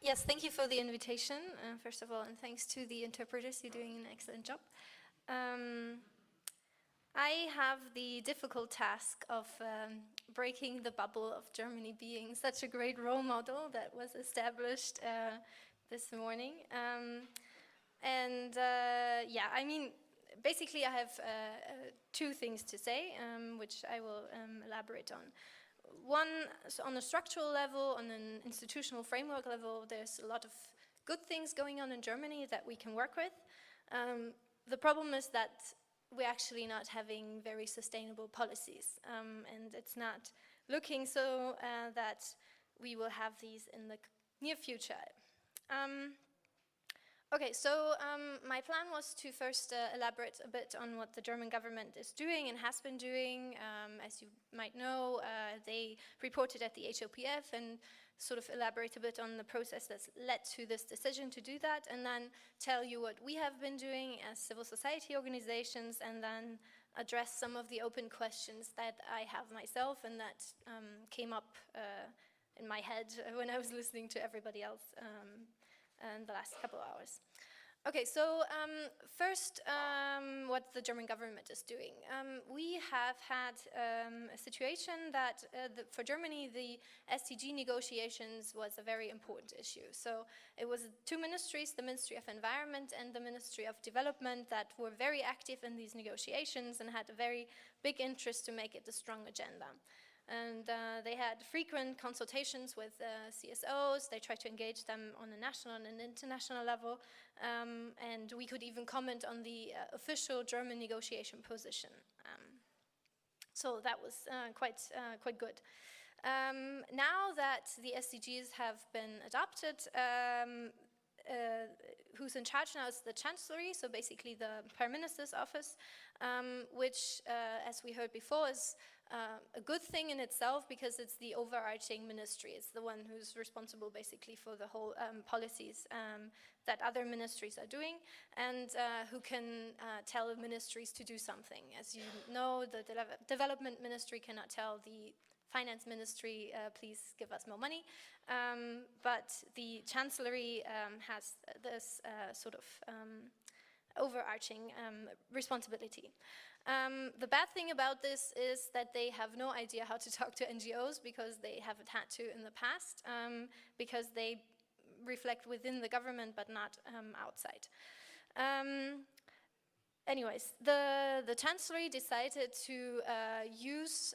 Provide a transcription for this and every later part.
Yes, thank you for the invitation, first of all, and thanks to the interpreters. You're doing an excellent job. I have the difficult task of breaking the bubble of Germany being such a great role model that was established this morning. Yeah, I mean, basically I have two things to say, which I will elaborate on. One, so on a structural level, on an institutional framework level, there's a lot of good things going on in Germany that we can work with. The problem is that we're actually not having very sustainable policies, and it's not looking so that we will have these in the near future. Okay, so my plan was to first elaborate a bit on what the German government is doing and has been doing. As you might know, they reported at the HOPF and sort of elaborate a bit on the process that's led to this decision to do that, and then tell you what we have been doing as civil society organizations, and then address some of the open questions that I have myself and that came up in my head when I was listening to everybody else in the last couple of hours. Okay, so first, what the German government is doing. We have had a situation that for Germany, the SDG negotiations was a very important issue. So it was two ministries, the Ministry of Environment and the Ministry of Development, that were very active in these negotiations and had a very big interest to make it a strong agenda. And they had frequent consultations with CSOs. They tried to engage them on a national and an international level. And we could even comment on the official German negotiation position. So that was quite good. Now that the SDGs have been adopted, who's in charge now is the Chancellery, so basically the Prime Minister's office, which, as we heard before, is a good thing in itself because it's the overarching ministry. It's the one who's responsible basically for the whole policies that other ministries are doing, and who can tell ministries to do something. As you know, the development ministry cannot tell the finance ministry, please give us more money, but the Chancellery has this sort of overarching responsibility. The bad thing about this is that they have no idea how to talk to NGOs because they haven't had to in the past, because they reflect within the government but not outside. Anyways, the Chancellery decided to use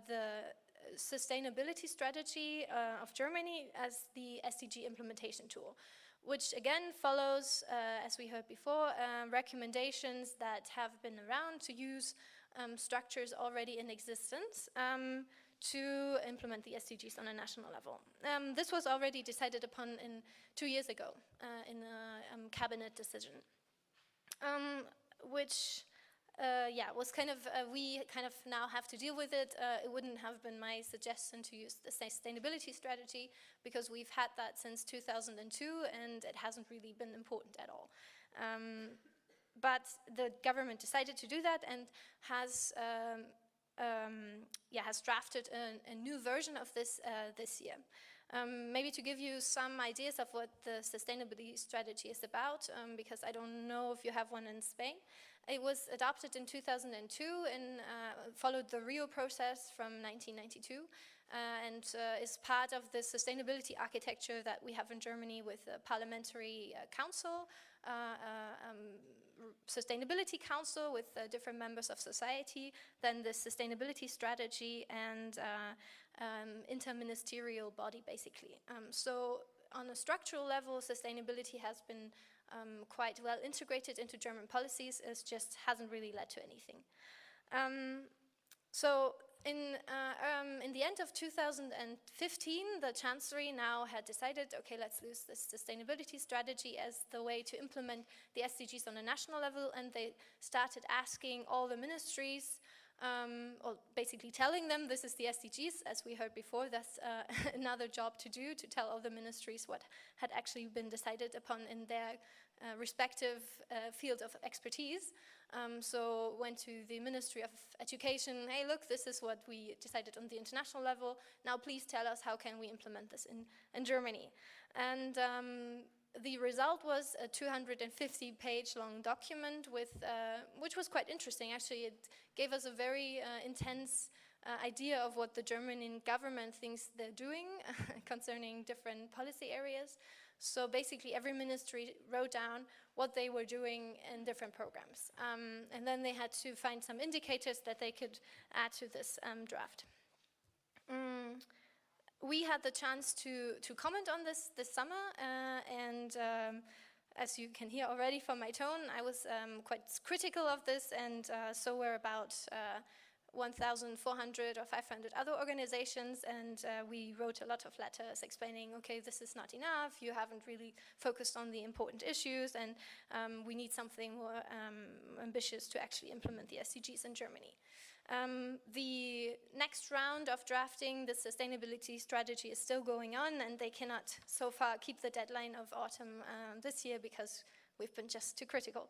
the sustainability strategy of Germany as the SDG implementation tool, which again follows, as we heard before, recommendations that have been around to use structures already in existence to implement the SDGs on a national level. This was already decided upon 2 years ago in a cabinet decision, which was kind of, we kind of now have to deal with it. It wouldn't have been my suggestion to use the sustainability strategy because we've had that since 2002 and it hasn't really been important at all. But the government decided to do that and has drafted a new version of this this year. Maybe to give you some ideas of what the sustainability strategy is about, because I don't know if you have one in Spain. It was adopted in 2002 and followed the Rio process from 1992 and is part of the sustainability architecture that we have in Germany with a parliamentary council, sustainability council with different members of society, then the sustainability strategy and interministerial body basically. So on a structural level, sustainability has been quite well integrated into German policies. It just hasn't really led to anything. So in the end of 2015, the Chancellery now had decided, okay, let's use this sustainability strategy as the way to implement the SDGs on a national level, and they started asking all the ministries, or basically telling them this is the SDGs, as we heard before. That's another job to do, to tell all the ministries what had actually been decided upon in their respective field of expertise. So went to the Ministry of Education, hey look, this is what we decided on the international level, now please tell us how can we implement this in Germany. And the result was a 250-page long document with, which was quite interesting actually. It gave us a very intense idea of what the German government thinks they're doing concerning different policy areas. So basically every ministry wrote down what they were doing in different programs. And then they had to find some indicators that they could add to this draft. We had the chance to comment on this summer, and as you can hear already from my tone, I was quite critical of this, and so were about 1,400 or 500 other organizations, and we wrote a lot of letters explaining, okay, this is not enough, you haven't really focused on the important issues, and we need something more ambitious to actually implement the SDGs in Germany. The next round of drafting the sustainability strategy is still going on, and they cannot so far keep the deadline of autumn this year because we've been just too critical.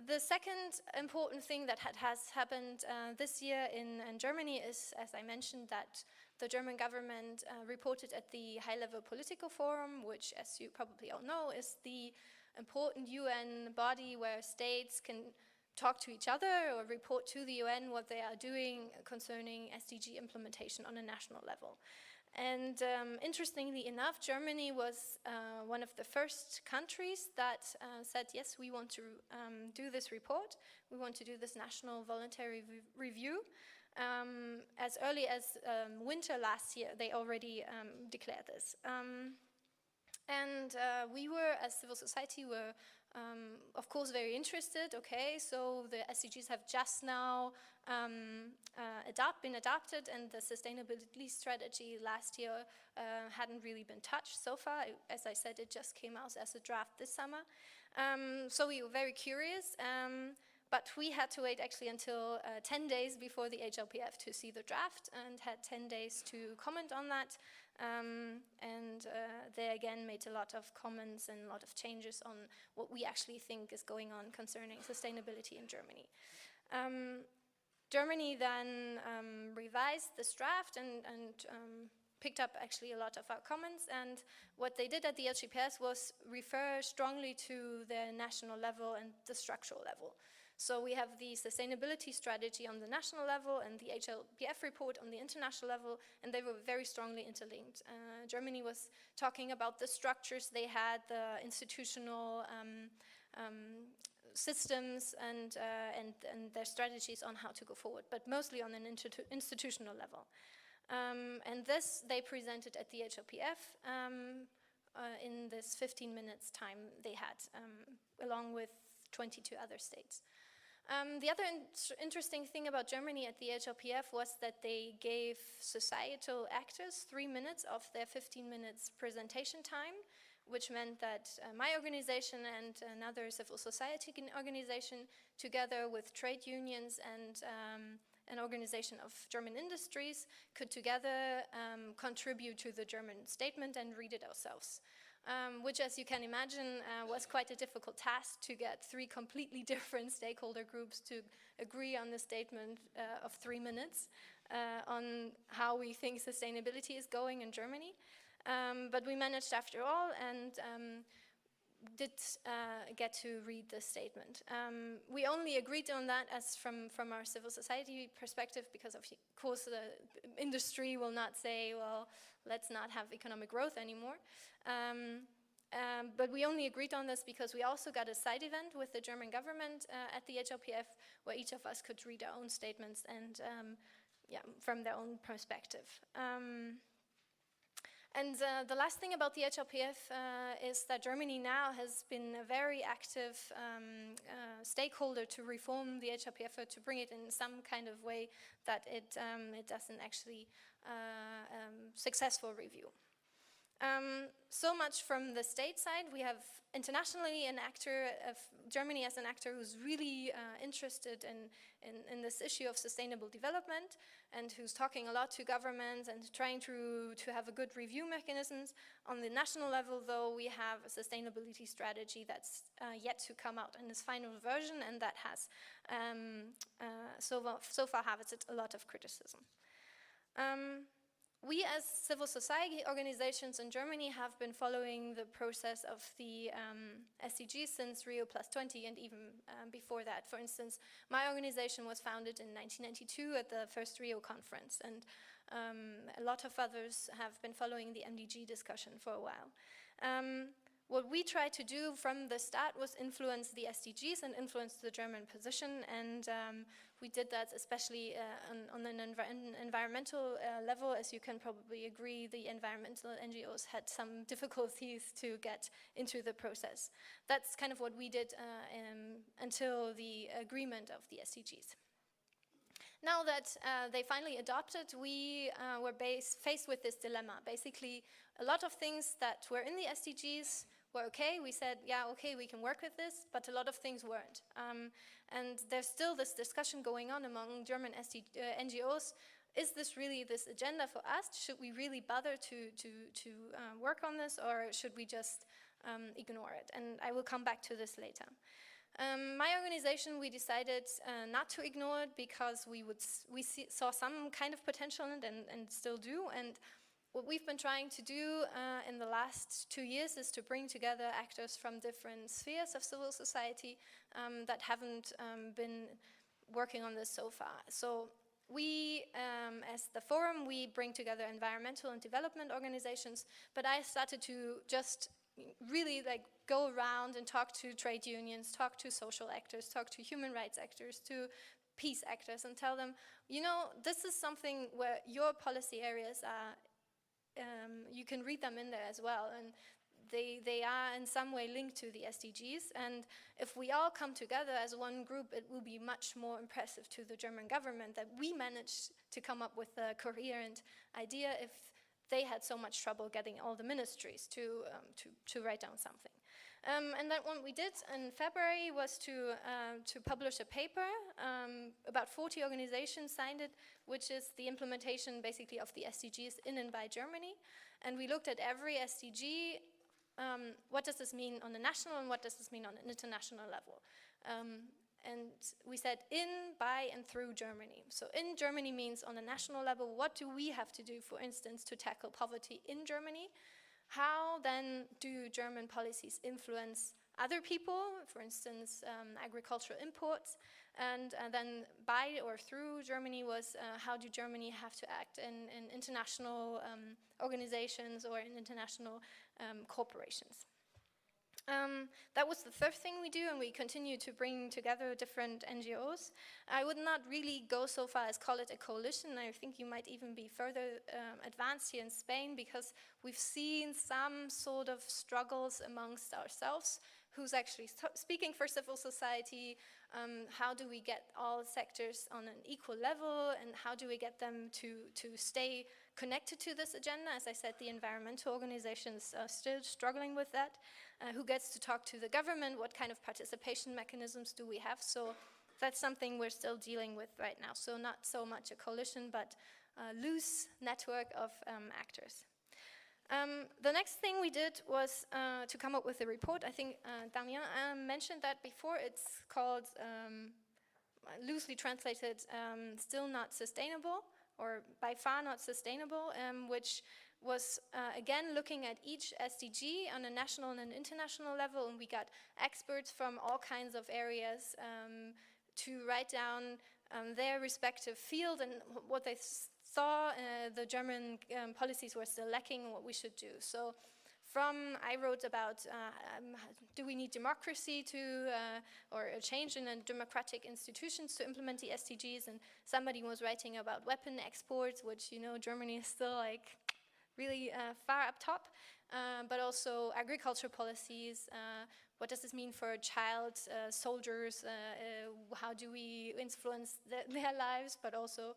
The second important thing that has happened this year in Germany is, as I mentioned, that the German government reported at the high-level political forum, which, as you probably all know, is the important UN body where states can talk to each other or report to the UN what they are doing concerning SDG implementation on a national level. And interestingly enough, Germany was one of the first countries that said, yes, we want to do this report. We want to do this national voluntary review. As early as winter last year, they already declared this. And we were, as civil society, were of course very interested. Okay, so the SDGs have just now been adopted, and the sustainability strategy last year hadn't really been touched so far. As I said, it just came out as a draft this summer. So we were very curious, but we had to wait actually until 10 days before the HLPF to see the draft, and had 10 days to comment on that. And they again made a lot of comments and a lot of changes on what we actually think is going on concerning sustainability in Germany. Germany then revised this draft and picked up actually a lot of our comments, and what they did at the HLPS was refer strongly to the national level and the structural level. So we have the sustainability strategy on the national level and the HLPF report on the international level, and they were very strongly interlinked. Germany was talking about the structures they had, the institutional systems and their strategies on how to go forward, but mostly on an institutional level. And this they presented at the HLPF in this 15 minutes time they had, along with 22 other states. The other interesting thing about Germany at the HLPF was that they gave societal actors 3 minutes of their 15 minutes presentation time, which meant that my organization and another civil society organization, together with trade unions and an organization of German industries, could together contribute to the German statement and read it ourselves. Which, as you can imagine, was quite a difficult task to get 3 completely different stakeholder groups to agree on the statement of 3 minutes on how we think sustainability is going in Germany. But we managed after all, and did get to read the statement. We only agreed on that as from our civil society perspective, because of course the industry will not say, well, let's not have economic growth anymore. But we only agreed on this because we also got a side event with the German government at the HLPF, where each of us could read our own statements and from their own perspective. And the last thing about the HLPF is that Germany now has been a very active stakeholder to reform the HLPF, or to bring it in some kind of way that it doesn't actually successful review. So much from the state side. We have internationally an actor, of Germany as an actor who's really interested in this issue of sustainable development and who's talking a lot to governments and trying to have a good review mechanisms. On the national level, though, we have a sustainability strategy that's yet to come out in its final version, and that has so far had a lot of criticism. We as civil society organizations in Germany have been following the process of the SDGs since Rio+20 and even before that. For instance, my organization was founded in 1992 at the first Rio conference, and a lot of others have been following the MDG discussion for a while. What we tried to do from the start was influence the SDGs and influence the German position, and we did that especially on an environmental level. As you can probably agree, the environmental NGOs had some difficulties to get into the process. That's kind of what we did until the agreement of the SDGs. Now that they finally adopted, we were faced with this dilemma. Basically, a lot of things that were in the SDGs were okay. We said, yeah, okay, we can work with this, but a lot of things weren't. And there's still this discussion going on among German NGOs. Is this really this agenda for us? Should we really bother to work on this, or should we just ignore it? And I will come back to this later. My organization, we decided not to ignore it because we saw some kind of potential in it and still do. And what we've been trying to do in the last 2 years is to bring together actors from different spheres of civil society that haven't been working on this so far. So we, as the forum, we bring together environmental and development organizations, but I started to just really go around and talk to trade unions, talk to social actors, talk to human rights actors, to peace actors, and tell them, you know, this is something where your policy areas are, you can read them in there as well, and they are in some way linked to the SDGs, and if we all come together as one group, it will be much more impressive to the German government that we managed to come up with a coherent idea if they had so much trouble getting all the ministries to write down something. And then what we did in February was to publish a paper. About 40 organizations signed it, which is the implementation basically of the SDGs in and by Germany. And we looked at every SDG. What does this mean on a national and what does this mean on an international level? And we said in, by, and through Germany. So in Germany means on a national level, what do we have to do, for instance, to tackle poverty in Germany? How then do German policies influence other people, for instance, agricultural imports? And then by or through Germany was how do Germany have to act in international organizations or in international corporations? That was the third thing we do, and we continue to bring together different NGOs. I would not really go so far as call it a coalition. I think you might even be further advanced here in Spain, because we've seen some sort of struggles amongst ourselves. Who's actually speaking for civil society? How do we get all sectors on an equal level, and how do we get them to stay connected to this agenda? As I said, the environmental organizations are still struggling with that. Who gets to talk to the government? What kind of participation mechanisms do we have? So that's something we're still dealing with right now. So not so much a coalition, but a loose network of actors. The next thing we did was to come up with a report. I think Damien mentioned that before. It's called, loosely translated, Still Not Sustainable, or By Far Not Sustainable, which was, again, looking at each SDG on a national and an international level, and we got experts from all kinds of areas to write down their respective field and what they saw the German policies were still lacking and what we should do. So I wrote about do we need democracy or a change in democratic institutions to implement the SDGs, and somebody was writing about weapon exports, which, you know, Germany is still like really far up top, but also agriculture policies. What does this mean for child soldiers? How do we influence their lives, but also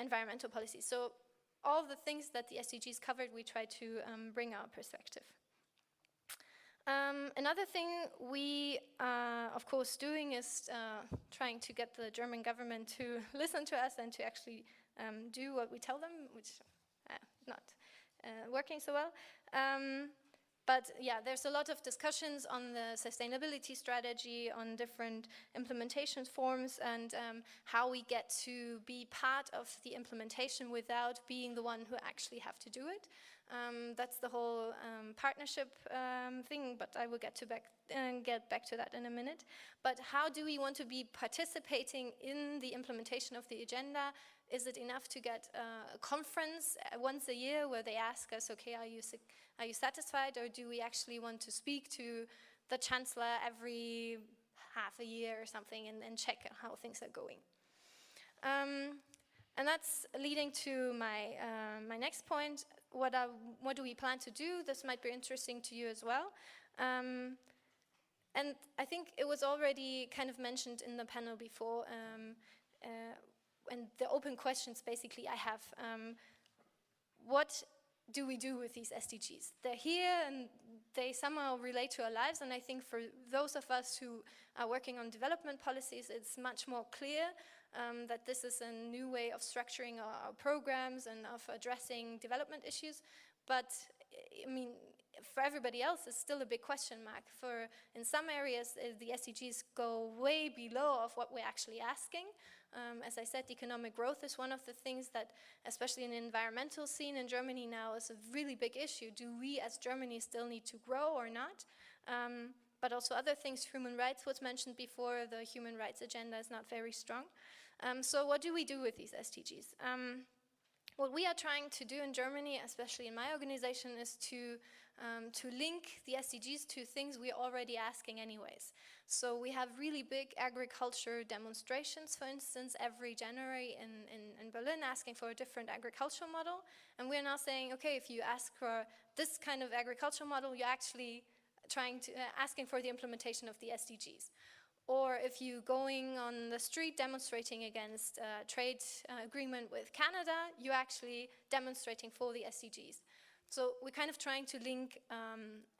environmental policies? So all the things that the SDGs covered, we try to bring our perspective. Another thing we are, of course, doing is trying to get the German government to listen to us and to actually do what we tell them, which not working so well. But yeah, there's a lot of discussions on the sustainability strategy, on different implementation forms, and how we get to be part of the implementation without being the one who actually have to do it. That's the whole partnership thing, but I will get back to that in a minute. But how do we want to be participating in the implementation of the agenda? Is it enough to get a conference once a year where they ask us, okay, are you satisfied, or do we actually want to speak to the chancellor every half a year or something and check how things are going? And that's leading to my my next point. What do we plan to do? This might be interesting to you as well. And I think it was already kind of mentioned in the panel before, and the open questions basically I have. What do we do with these SDGs? They're here and they somehow relate to our lives, and I think for those of us who are working on development policies, it's much more clear that this is a new way of structuring our programs and of addressing development issues. But I mean, for everybody else, it's still a big question mark. In some areas, the SDGs go way below of what we're actually asking. As I said, economic growth is one of the things that, especially in the environmental scene in Germany now, is a really big issue. Do we as Germany still need to grow or not? But also other things, human rights was mentioned before. The human rights agenda is not very strong. So what do we do with these SDGs? What we are trying to do in Germany, especially in my organization, is to link the SDGs to things we're already asking anyways. So we have really big agriculture demonstrations, for instance, every January in Berlin, asking for a different agricultural model. And we're now saying, okay, if you ask for this kind of agricultural model, you're actually asking for the implementation of the SDGs. Or if you're going on the street demonstrating against a trade agreement with Canada, you're actually demonstrating for the SDGs. So we're kind of trying to link,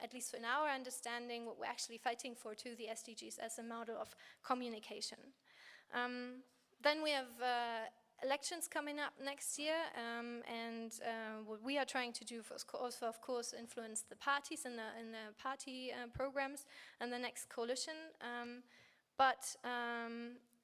at least in our understanding, what we're actually fighting for to the SDGs as a model of communication. Then we have elections coming up next year, and what we are trying to do is also, of course, influence the parties in the party programs and the next coalition. But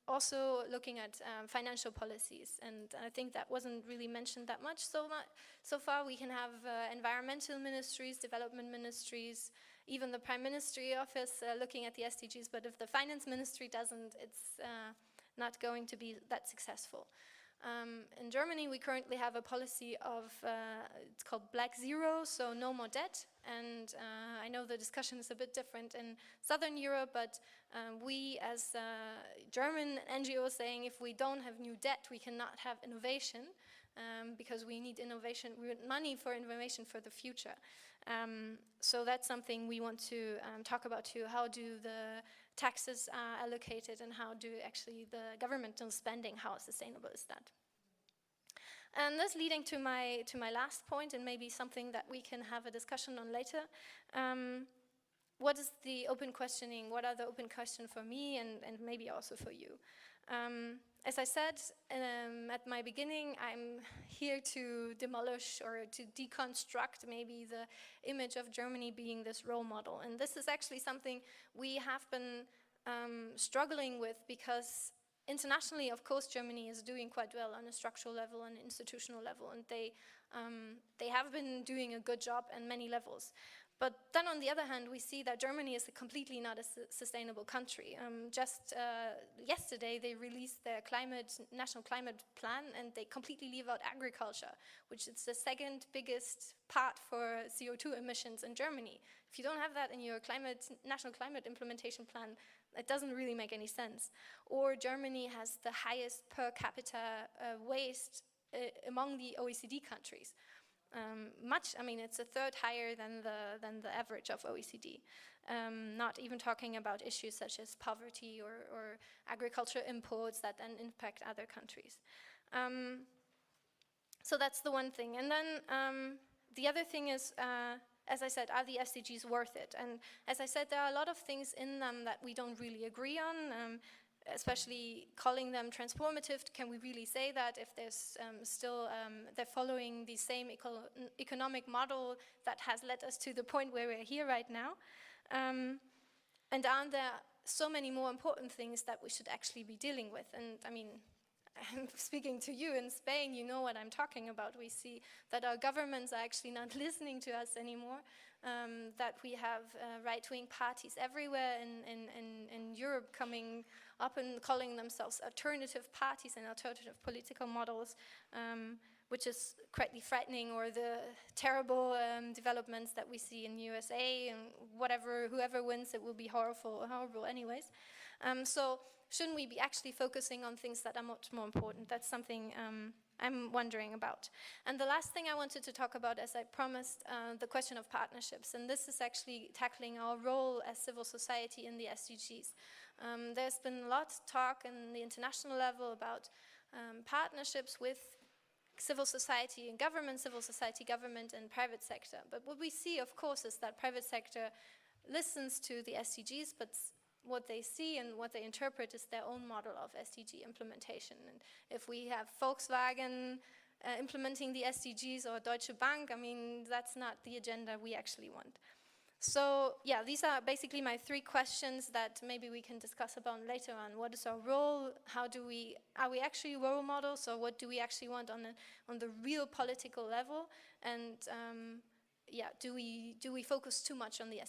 also looking at financial policies, and I think that wasn't really mentioned that much so far. We can have environmental ministries, development ministries, even the Prime Ministry office looking at the SDGs, but if the finance ministry doesn't, it's not going to be that successful. In Germany, we currently have a policy of, it's called Black Zero, so no more debt. And I know the discussion is a bit different in Southern Europe, but we as German NGOs saying if we don't have new debt, we cannot have innovation, because we need innovation, we need money for innovation for the future. So that's something we want to talk about too. How do the taxes are allocated, and how do actually the governmental spending, how sustainable is that? And this leading to my last point, and maybe something that we can have a discussion on later. What is the open questioning? What are the open questions for me and maybe also for you? As I said at my beginning, I'm here to demolish or to deconstruct maybe the image of Germany being this role model. And this is actually something we have been struggling with, because internationally, of course, Germany is doing quite well on a structural level and institutional level, and they have been doing a good job on many levels. But then on the other hand, we see that Germany is completely not a sustainable country. Just yesterday, they released their national climate plan, and they completely leave out agriculture, which is the second biggest part for CO2 emissions in Germany. If you don't have that in your national climate implementation plan, it doesn't really make any sense. Or Germany has the highest per capita waste among the OECD countries. I mean, it's a third higher than the average of OECD. Not even talking about issues such as poverty or agricultural imports that then impact other countries. So that's the one thing. And then the other thing is, as I said, are the SDGs worth it? And as I said, there are a lot of things in them that we don't really agree on, especially calling them transformative. Can we really say that if there's still, they're following the same economic model that has led us to the point where we're here right now? And aren't there so many more important things that we should actually be dealing with? And I mean, I'm speaking to you in Spain, you know what I'm talking about. We see that our governments are actually not listening to us anymore, that we have right-wing parties everywhere in Europe coming up and calling themselves alternative parties and alternative political models, which is greatly frightening, or the terrible developments that we see in USA, and whoever wins, it will be horrible anyways. So shouldn't we be actually focusing on things that are much more important? That's something I'm wondering about. And the last thing I wanted to talk about, as I promised, the question of partnerships. And this is actually tackling our role as civil society in the SDGs. There's been a lot of talk on the international level about partnerships with civil society and government, civil society, government, and private sector. But what we see, of course, is that private sector listens to the SDGs, but what they see and what they interpret is their own model of SDG implementation. And if we have Volkswagen implementing the SDGs, or Deutsche Bank, I mean, that's not the agenda we actually want. So yeah, these are basically my 3 questions that maybe we can discuss about later on. What is our role? Are we actually role models, or what do we actually want on the real political level? And yeah, do we focus too much on the